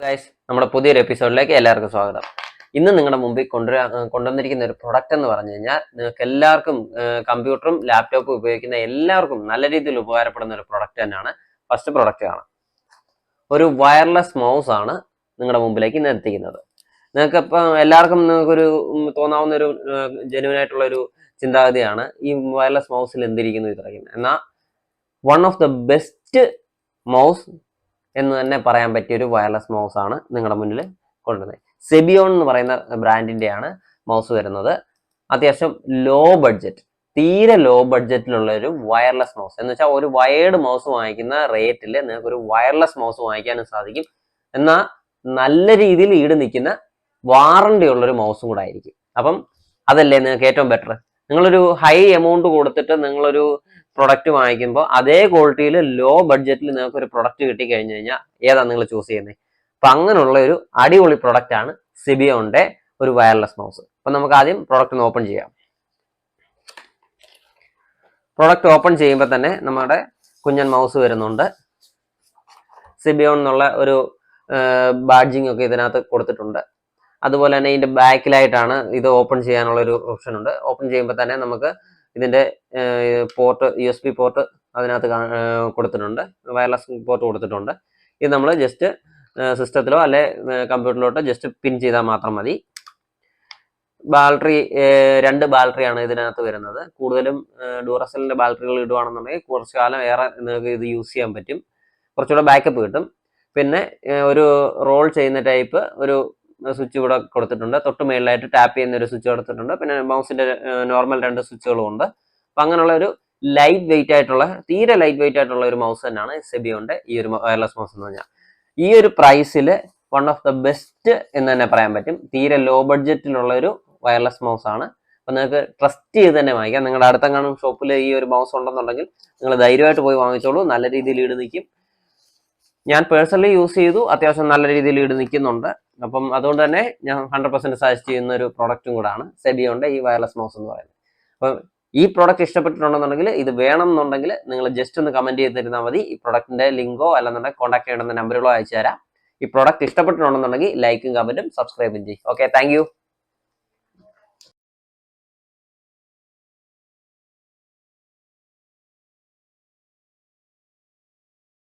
Guys, നമ്മുടെ പുതിയൊരു എപ്പിസോഡിലേക്ക് എല്ലാവർക്കും സ്വാഗതം. ഇന്ന് നിങ്ങളുടെ മുമ്പിൽ കൊണ്ടുവന്നിരിക്കുന്ന ഒരു പ്രൊഡക്റ്റ് എന്ന് പറഞ്ഞു കഴിഞ്ഞാൽ നിങ്ങൾക്ക് എല്ലാവർക്കും കമ്പ്യൂട്ടറും ലാപ്ടോപ്പും ഉപയോഗിക്കുന്ന എല്ലാവർക്കും നല്ല രീതിയിൽ ഉപകാരപ്പെടുന്ന ഒരു പ്രൊഡക്റ്റ് തന്നെയാണ്. ഫസ്റ്റ് പ്രൊഡക്റ്റ് ആണ് ഒരു വയർലെസ് മൗസ് ആണ് നിങ്ങളുടെ മുമ്പിലേക്ക് ഇന്ന് എത്തിക്കുന്നത്. നിങ്ങൾക്ക് ഇപ്പം എല്ലാവർക്കും നിങ്ങൾക്കൊരു തോന്നാവുന്ന ഒരു ജെന്യുവൻ ആയിട്ടുള്ള ഒരു ചിന്താഗതിയാണ് ഈ വയർലെസ് മൗസിൽ എന്തിരിക്കുന്നു ഇത്രയും. എന്നാൽ one of the best mouse എന്ന് തന്നെ പറയാൻ പറ്റിയ ഒരു വയർലെസ് മൗസ് ആണ് നിങ്ങളുടെ മുന്നിൽ കൊണ്ടുവരുന്നത്. സെബിയോൺ എന്ന് പറയുന്ന ബ്രാൻഡിന്റെയാണ് മൗസ് വരുന്നത്. അത്യാവശ്യം ലോ ബഡ്ജറ്റ്, തീരെ ലോ ബഡ്ജറ്റിലുള്ള ഒരു വയർലെസ് മൗസ് എന്ന് വെച്ചാൽ ഒരു വയേർഡ് മൗസ് വാങ്ങിക്കുന്ന റേറ്റിൽ നിങ്ങൾക്ക് ഒരു വയർലെസ് മൗസ് വാങ്ങിക്കാനും സാധിക്കും. എന്നാൽ നല്ല രീതിയിൽ ഈട് നിൽക്കുന്ന വാറണ്ടി ഉള്ളൊരു മൗസും കൂടെ ആയിരിക്കും. അപ്പം അതല്ലേ നിങ്ങൾക്ക് ഏറ്റവും ബെറ്റർ. നിങ്ങളൊരു ഹൈ എമൗണ്ട് കൊടുത്തിട്ട് നിങ്ങളൊരു പ്രൊഡക്റ്റ് വാങ്ങിക്കുമ്പോൾ അതേ ക്വാളിറ്റിയിൽ ലോ ബഡ്ജറ്റിൽ നിങ്ങൾക്ക് ഒരു പ്രൊഡക്റ്റ് കിട്ടി കഴിഞ്ഞു കഴിഞ്ഞാൽ ഏതാണ് നിങ്ങൾ ചൂസ് ചെയ്യുന്നത്? അപ്പൊ അങ്ങനെയുള്ള ഒരു അടിപൊളി പ്രൊഡക്റ്റ് ആണ് സെബിയോന്റെ ഒരു വയർലെസ് മൗസ്. അപ്പൊ നമുക്ക് ആദ്യം പ്രൊഡക്റ്റ് ഒന്ന് ഓപ്പൺ ചെയ്യാം. പ്രൊഡക്റ്റ് ഓപ്പൺ ചെയ്യുമ്പോൾ തന്നെ നമ്മുടെ കുഞ്ഞൻ മൗസ് വരുന്നുണ്ട്. സെബിയോൺ എന്നുള്ള ഒരു ബാഡ്ജിങ് ഒക്കെ ഇതിനകത്ത് കൊടുത്തിട്ടുണ്ട്. അതുപോലെ തന്നെ ഇതിന്റെ ബാക്കിലായിട്ടാണ് ഇത് ഓപ്പൺ ചെയ്യാനുള്ള ഒരു ഓപ്ഷൻ ഉണ്ട്. ഓപ്പൺ ചെയ്യുമ്പോൾ തന്നെ നമുക്ക് ഇതിന്റെ പോർട്ട്, USB പോർട്ട് അതിനകത്ത് കൊടുത്തിട്ടുണ്ട്, വയർലെസ് പോർട്ട് കൊടുത്തിട്ടുണ്ട്. ഇത് നമ്മൾ ജസ്റ്റ് സിസ്റ്റത്തിലോ അല്ലെ കമ്പ്യൂട്ടറിലോട്ടോ ജസ്റ്റ് പിൻ ചെയ്താൽ മാത്രം മതി. ബാറ്ററി 2 ബാറ്ററിയാണ് ഇതിനകത്ത് വരുന്നത്. കൂടുതലും ഡ്യൂറസെല്ലിന്റെ ബാറ്ററികൾ ഇടുവാണെന്നുണ്ടെങ്കിൽ കുറച്ചു കാലം ഏറെ നിങ്ങൾക്ക് ഇത് യൂസ് ചെയ്യാൻ പറ്റും, കുറച്ചുകൂടെ ബാക്കപ്പ് കിട്ടും. പിന്നെ ഒരു റോൾ ചെയ്യുന്ന ടൈപ്പ് ഒരു സ്വിച്ച് ഇവിടെ കൊടുത്തിട്ടുണ്ട്. തൊട്ട് മേളിലായിട്ട് ടാപ്പ് ചെയ്യുന്ന ഒരു സ്വിച്ച് കൊടുത്തിട്ടുണ്ട്. പിന്നെ മൗസിന്റെ നോർമൽ 2 സ്വിച്ചുകളും ഉണ്ട്. അപ്പൊ അങ്ങനെയുള്ള ഒരു ലൈറ്റ് വെയിറ്റ് ആയിട്ടുള്ള, തീരെ ലൈറ്റ് വെയിറ്റ് ആയിട്ടുള്ള ഒരു മൗസ് തന്നെയാണ് സെബിയോന്റെ ഈ ഒരു വയർലെസ് മൗസ് എന്ന് പറഞ്ഞാൽ. ഈ ഒരു പ്രൈസിൽ വൺ ഓഫ് ദ ബെസ്റ്റ് എന്ന് തന്നെ പറയാൻ പറ്റും. തീരെ ലോ ബഡ്ജറ്റിലുള്ള ഒരു വയർലെസ് മൗസ് ആണ്. അപ്പൊ നിങ്ങൾക്ക് ട്രസ്റ്റ് ചെയ്ത് തന്നെ വാങ്ങിക്കാം. നിങ്ങളുടെ അടുത്തെങ്ങാനും ഷോപ്പിൽ ഈ ഒരു മൗസ് ഉണ്ടെന്നുണ്ടെങ്കിൽ നിങ്ങൾ ധൈര്യമായിട്ട് പോയി വാങ്ങിച്ചോളൂ. നല്ല രീതിയിൽ ഈട് നിൽക്കും. ഞാൻ പേഴ്സണലി യൂസ് ചെയ്തു, അത്യാവശ്യം നല്ല രീതിയിൽ ഈട് നിൽക്കുന്നുണ്ട്. അപ്പം അതുകൊണ്ട് തന്നെ ഞാൻ 100% സജസ്റ്റ് ചെയ്യുന്ന ഒരു പ്രൊഡക്റ്റും കൂടാണ് സെബിയോന്റെ ഈ വയർലെസ് മൗസ് എന്ന് പറയുന്നത്. അപ്പം ഈ പ്രൊഡക്റ്റ് ഇഷ്ടപ്പെട്ടിട്ടുണ്ടെന്നുണ്ടെങ്കിൽ, ഇത് വേണം എന്നുണ്ടെങ്കിൽ നിങ്ങൾ ജസ്റ്റ് ഒന്ന് കമന്റ് ചെയ്തിരുന്നാൽ മതി. ഈ പ്രൊഡക്റ്റിന്റെ ലിങ്കോ അല്ലെന്നുണ്ടെങ്കിൽ കോൺടാക്ട് ചെയ്യേണ്ടുന്ന നമ്പറുകളോ അയച്ചു തരാം. ഈ പ്രൊഡക്റ്റ് ഇഷ്ടപ്പെട്ടിട്ടുണ്ടെന്നുണ്ടെങ്കിൽ ലൈക്കും കമന്റും സബ്സ്ക്രൈബും ചെയ്യും. Okay, thank you.